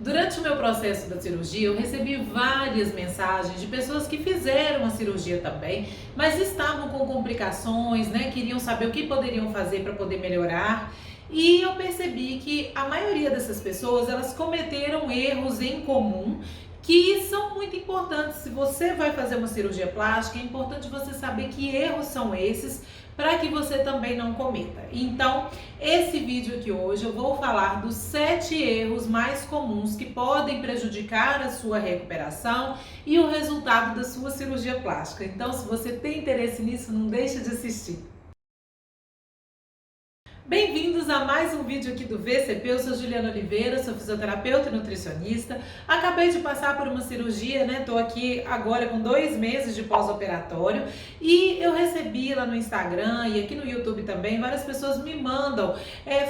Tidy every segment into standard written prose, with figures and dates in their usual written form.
Durante o meu processo da cirurgia, eu recebi várias mensagens de pessoas que fizeram a cirurgia também, mas estavam com complicações, né? Queriam saber o que poderiam fazer para poder melhorar. E eu percebi que a maioria dessas pessoas, elas cometeram erros em comum que são muito importantes. Se você vai fazer uma cirurgia plástica, é importante você saber que erros são esses para que você também não cometa. Então, esse vídeo aqui hoje eu vou falar dos 7 erros mais comuns que podem prejudicar a sua recuperação e o resultado da sua cirurgia plástica. Então, se você tem interesse nisso, não deixe de assistir. Bem-vindos a mais um vídeo aqui do VCP. Eu sou Juliana Oliveira, sou fisioterapeuta e nutricionista. Acabei de passar por uma cirurgia, né? Tô aqui agora com 2 meses de pós-operatório e eu recebi lá no Instagram e aqui no YouTube também, várias pessoas me mandam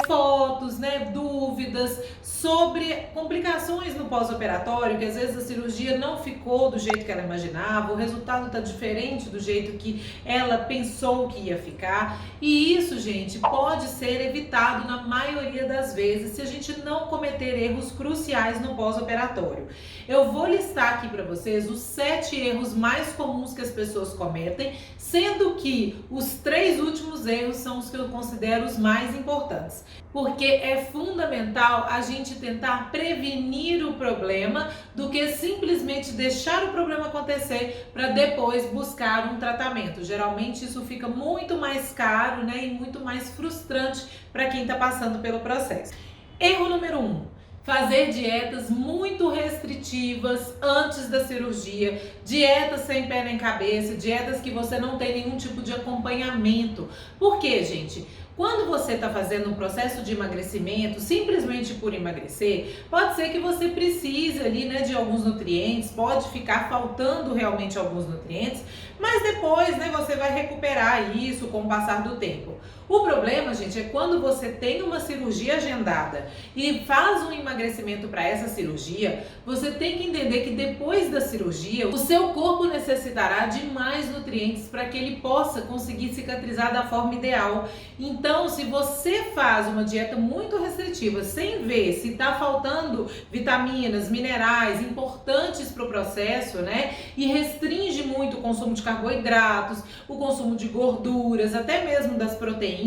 fotos, né? Dúvidas sobre complicações no pós-operatório, que às vezes a cirurgia não ficou do jeito que ela imaginava, o resultado tá diferente do jeito que ela pensou que ia ficar. E isso, gente, pode ser evitado na maioria das vezes se a gente não cometer erros cruciais no pós-operatório. Eu vou listar aqui para vocês os 7 erros mais comuns que as pessoas cometem, sendo que os 3 últimos erros são os que eu considero os mais importantes, porque é fundamental a gente tentar prevenir o problema do que simplesmente deixar o problema acontecer para depois buscar um tratamento. Geralmente isso fica muito mais caro, né, e muito mais frustrante para quem está passando pelo processo. Erro número 1. Fazer dietas muito restritivas antes da cirurgia, dietas sem pé nem cabeça, dietas que você não tem nenhum tipo de acompanhamento. Por quê, gente? Quando você está fazendo um processo de emagrecimento, simplesmente por emagrecer, pode ser que você precise ali, né, de alguns nutrientes, pode ficar faltando realmente alguns nutrientes, mas depois, né, você vai recuperar isso com o passar do tempo. O problema, gente, é quando você tem uma cirurgia agendada e faz um emagrecimento para essa cirurgia, você tem que entender que depois da cirurgia, o seu corpo necessitará de mais nutrientes para que ele possa conseguir cicatrizar da forma ideal. Então, se você faz uma dieta muito restritiva, sem ver se está faltando vitaminas, minerais importantes para o processo, né, e restringe muito o consumo de carboidratos, o consumo de gorduras, até mesmo das proteínas,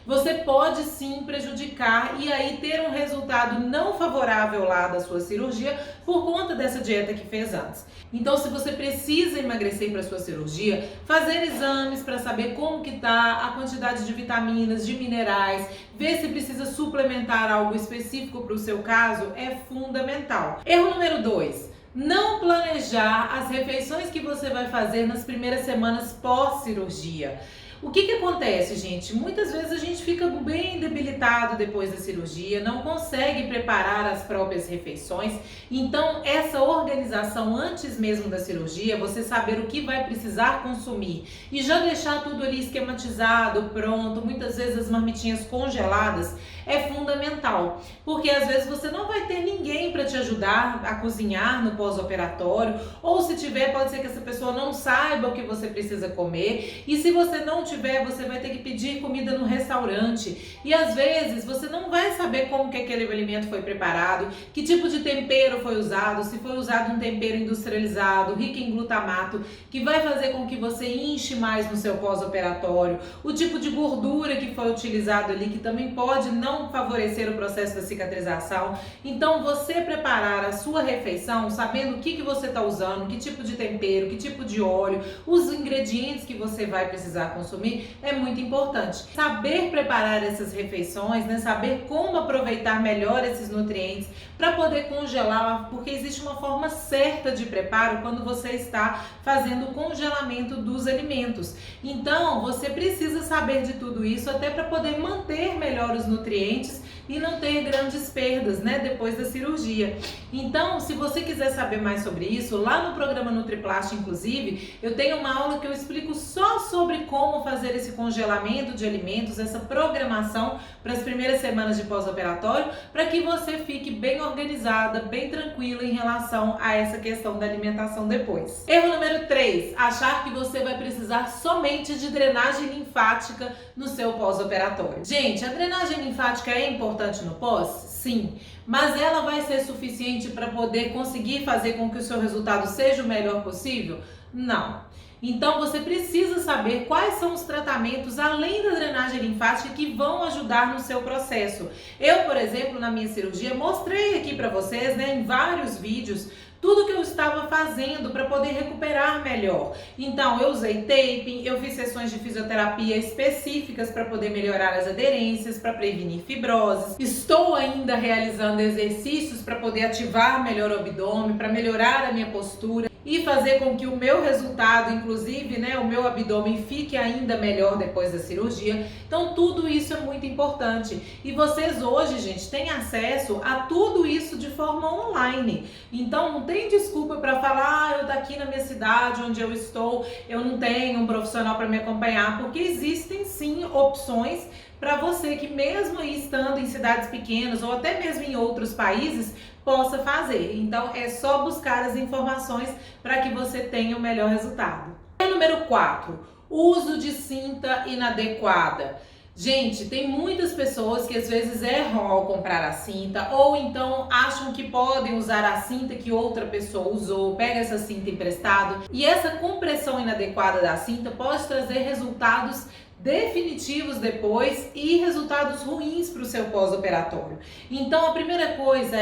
você pode sim prejudicar e aí ter um resultado não favorável lá da sua cirurgia por conta dessa dieta que fez antes. Então, se você precisa emagrecer para sua cirurgia, fazer exames para saber como que tá a quantidade de vitaminas, de minerais, ver se precisa suplementar algo específico para o seu caso é fundamental. Erro número 2. Não planejar as refeições que você vai fazer nas primeiras semanas pós-cirurgia. O que acontece, gente? Muitas vezes a gente fica bem debilitado depois da cirurgia, não consegue preparar as próprias refeições. Então, essa organização antes mesmo da cirurgia, você saber o que vai precisar consumir e já deixar tudo ali esquematizado, pronto, muitas vezes as marmitinhas congeladas, é fundamental, porque às vezes você não vai ter ninguém para te ajudar a cozinhar no pós-operatório, ou se tiver, pode ser que essa pessoa não saiba o que você precisa comer, e se você não tiver, você vai ter que pedir comida no restaurante, e às vezes você não vai saber como que aquele alimento foi preparado, que tipo de tempero foi usado, se foi usado um tempero industrializado, rico em glutamato, que vai fazer com que você inche mais no seu pós-operatório, o tipo de gordura que foi utilizado ali, que também pode não favorecer o processo da cicatrização. Então, você preparar a sua refeição sabendo o que você está usando, que tipo de tempero, que tipo de óleo, os ingredientes que você vai precisar consumir é muito importante. Saber preparar essas refeições, né? Saber como aproveitar melhor esses nutrientes para poder congelar, porque existe uma forma certa de preparo quando você está fazendo o congelamento dos alimentos. Então, você precisa saber de tudo isso até para poder manter melhor os nutrientes e não ter grandes perdas, né, depois da cirurgia. Então, se você quiser saber mais sobre isso, lá no programa NutriPlast, inclusive, eu tenho uma aula que eu explico só sobre como fazer esse congelamento de alimentos, essa programação para as primeiras semanas de pós-operatório, para que você fique bem organizada, bem tranquila em relação a essa questão da alimentação depois. Erro número 3, achar que você vai precisar somente de drenagem linfática no seu pós-operatório. Gente, a drenagem linfática é importante importante no pós? Sim. Mas ela vai ser suficiente para poder conseguir fazer com que o seu resultado seja o melhor possível? Não. Então você precisa saber quais são os tratamentos além da drenagem linfática que vão ajudar no seu processo. Eu, por exemplo, na minha cirurgia, mostrei aqui para vocês, né, em vários vídeos, tudo que eu estava fazendo para poder recuperar melhor. Então, eu usei taping, eu fiz sessões de fisioterapia específicas para poder melhorar as aderências, para prevenir fibroses. Estou ainda realizando exercícios para poder ativar melhor o abdômen, para melhorar a minha postura e fazer com que o meu resultado, inclusive, né, o meu abdômen fique ainda melhor depois da cirurgia. Então, tudo isso é muito importante. E vocês hoje, gente, têm acesso a tudo isso de forma online. Então, não tem desculpa para falar, eu daqui na minha cidade, onde eu estou, eu não tenho um profissional para me acompanhar, porque existem sim opções para você que mesmo aí estando em cidades pequenas ou até mesmo em outros países, possa fazer. Então é só buscar as informações para que você tenha o melhor resultado. Número 4, uso de cinta inadequada. Gente, tem muitas pessoas que às vezes erram ao comprar a cinta ou então acham que podem usar a cinta que outra pessoa usou, pega essa cinta emprestada e essa compressão inadequada da cinta pode trazer resultados definitivos depois e resultados ruins para o seu pós-operatório. Então a primeira coisa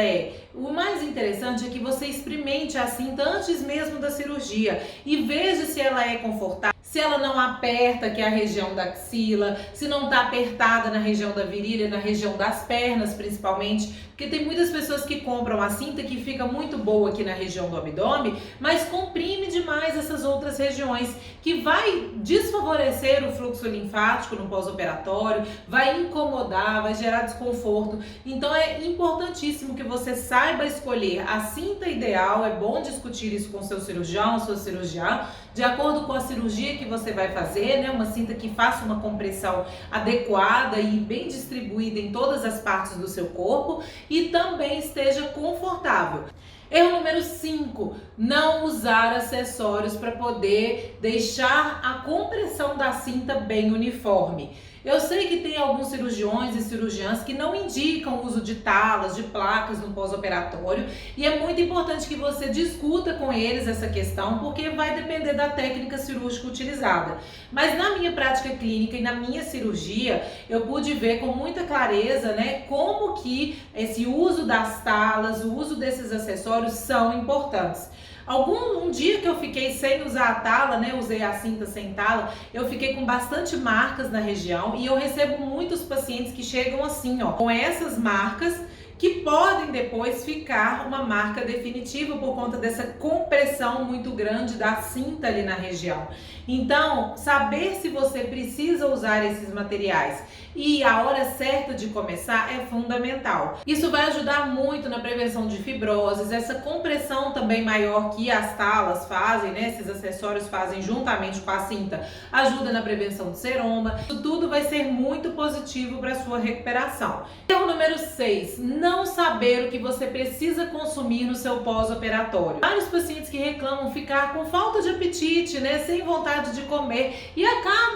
o mais interessante é que você experimente a cinta antes mesmo da cirurgia e veja se ela é confortável, se ela não aperta, que é a região da axila, se não está apertada na região da virilha, na região das pernas principalmente, porque tem muitas pessoas que compram a cinta que fica muito boa aqui na região do abdômen, mas comprime demais essas outras regiões, que vai desfavorecer o fluxo linfático no pós-operatório, vai incomodar, vai gerar desconforto. Então é importantíssimo que você saiba escolher a cinta ideal, é bom discutir isso com seu cirurgião, sua cirurgiã, de acordo com a cirurgia que você vai fazer, né? Uma cinta que faça uma compressão adequada e bem distribuída em todas as partes do seu corpo e também esteja confortável. Erro número 5, não usar acessórios para poder deixar a compressão da cinta bem uniforme. Eu sei que tem alguns cirurgiões e cirurgiãs que não indicam o uso de talas, de placas no pós-operatório e é muito importante que você discuta com eles essa questão porque vai depender da técnica cirúrgica utilizada. Mas na minha prática clínica e na minha cirurgia, eu pude ver com muita clareza, né, como que esse uso das talas, o uso desses acessórios são importantes. Um dia que eu fiquei sem usar a tala, né, usei a cinta sem tala, eu fiquei com bastante marcas na região e eu recebo muitos pacientes que chegam assim, ó, com essas marcas que podem depois ficar uma marca definitiva por conta dessa compressão muito grande da cinta ali na região. Então, saber se você precisa usar esses materiais e a hora certa de começar é fundamental. Isso vai ajudar muito na prevenção de fibroses, essa compressão também maior que as talas fazem, né? Esses acessórios fazem juntamente com a cinta, ajuda na prevenção de seroma. Isso tudo vai ser muito positivo para a sua recuperação. Erro número 6, não saber o que você precisa consumir no seu pós-operatório. Vários pacientes que reclamam ficar com falta de apetite, né? Sem vontade de comer e acabam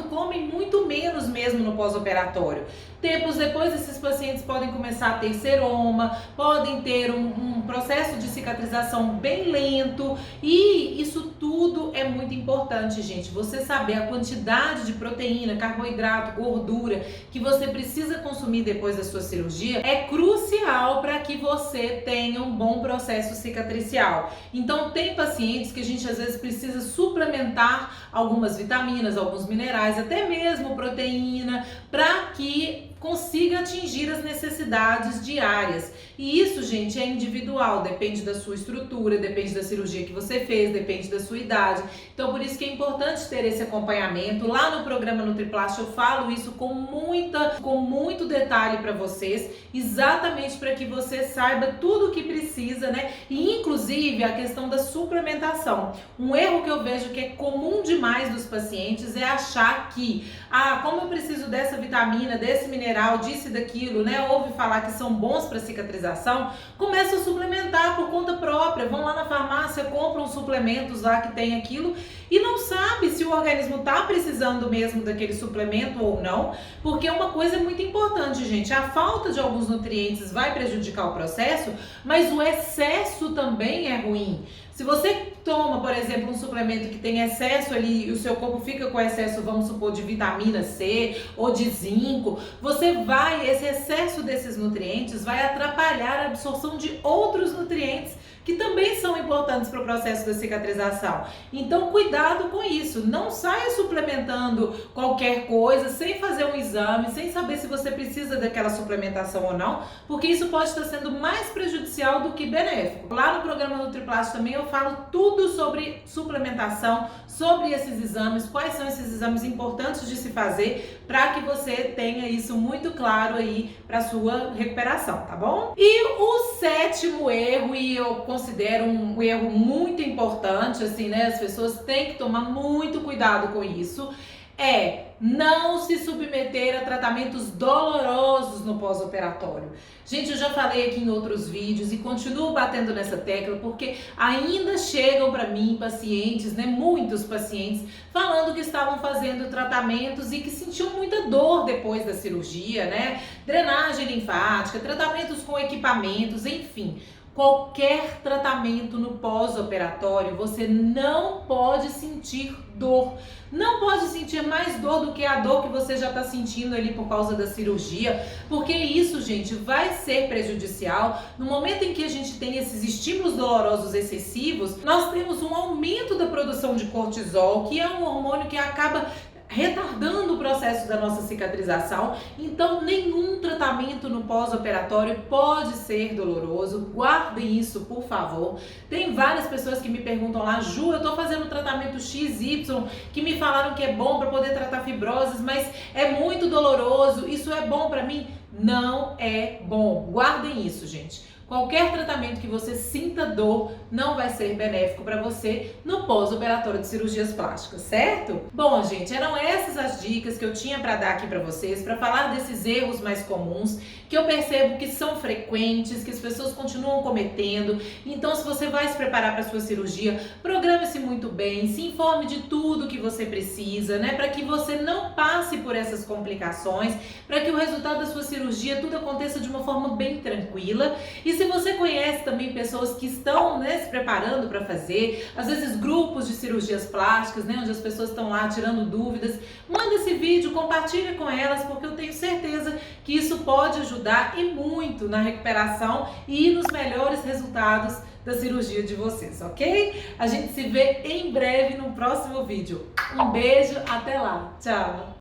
comem muito menos mesmo no pós-operatório. Tempos depois, esses pacientes podem começar a ter seroma, podem ter um processo de cicatrização bem lento e isso tudo é muito importante, gente. Você saber a quantidade de proteína, carboidrato, gordura que você precisa consumir depois da sua cirurgia é crucial para que você tenha um bom processo cicatricial. Então, tem pacientes que a gente às vezes precisa suplementar algumas vitaminas, alguns minerais, até mesmo proteína, para que consiga atingir as necessidades diárias. E isso, gente, é individual, depende da sua estrutura, depende da cirurgia que você fez, depende da sua idade. Então, por isso que é importante ter esse acompanhamento. Lá no programa NutriPlast eu falo isso com muito detalhe para vocês, exatamente para que você saiba tudo o que precisa, né? E inclusive a questão da suplementação. Um erro que eu vejo que é comum demais dos pacientes é achar que, como eu preciso dessa vitamina, desse mineral, disso e daquilo, né? Ouve falar que são bons para cicatrização, começa a suplementar por conta própria. Vão lá na farmácia, compram suplementos lá que tem aquilo e não sabe se o organismo está precisando mesmo daquele suplemento ou não, porque uma coisa muito importante, gente, a falta de alguns nutrientes vai prejudicar o processo, mas o excesso também é ruim. Se você toma, por exemplo, um suplemento que tem excesso ali e o seu corpo fica com excesso, vamos supor, de vitamina C ou de zinco, esse excesso desses nutrientes vai atrapalhar a absorção de outros nutrientes que também são importantes para o processo da cicatrização. Então, cuidado com isso. Não saia suplementando qualquer coisa sem fazer um exame, sem saber se você precisa daquela suplementação ou não, porque isso pode estar sendo mais prejudicial do que benéfico. Lá no programa NutriPlast também eu falo tudo sobre suplementação, sobre esses exames, quais são esses exames importantes de se fazer para que você tenha isso muito claro aí para sua recuperação, tá bom? E o sétimo erro, e eu considero um erro muito importante, assim, né? As pessoas têm que tomar muito cuidado com isso, é não se submeter a tratamentos dolorosos no pós-operatório. Gente, eu já falei aqui em outros vídeos e continuo batendo nessa tecla porque ainda chegam para mim pacientes, né, muitos pacientes, falando que estavam fazendo tratamentos e que sentiam muita dor depois da cirurgia, né? Drenagem linfática, tratamentos com equipamentos, enfim. Qualquer tratamento no pós-operatório, você não pode sentir dor. Não pode sentir mais dor do que a dor que você já está sentindo ali por causa da cirurgia, porque isso, gente, vai ser prejudicial. No momento em que a gente tem esses estímulos dolorosos excessivos, nós temos um aumento da produção de cortisol, que é um hormônio que acaba retardando o processo da nossa cicatrização. Então, nenhum tratamento no pós-operatório pode ser doloroso. Guardem isso, por favor. Tem várias pessoas que me perguntam lá, Ju, eu tô fazendo tratamento XY, que me falaram que é bom para poder tratar fibroses, mas é muito doloroso. Isso é bom para mim? Não é bom. Guardem isso, gente. Qualquer tratamento que você sinta dor não vai ser benéfico para você no pós-operatório de cirurgias plásticas, certo? Bom, gente, eram essas as dicas que eu tinha para dar aqui para vocês, para falar desses erros mais comuns, que eu percebo que são frequentes, que as pessoas continuam cometendo. Então, se você vai se preparar para sua cirurgia, programe-se muito bem, se informe de tudo que você precisa, né, para que você não passe por essas complicações, para que o resultado da sua cirurgia tudo aconteça de uma forma bem tranquila. E se você conhece também pessoas que estão, né, se preparando para fazer, às vezes grupos de cirurgias plásticas, né, onde as pessoas estão lá tirando dúvidas, manda esse vídeo, compartilha com elas, porque eu tenho certeza que isso pode ajudar e muito na recuperação e nos melhores resultados da cirurgia de vocês, ok? A gente se vê em breve no próximo vídeo. Um beijo, até lá, tchau!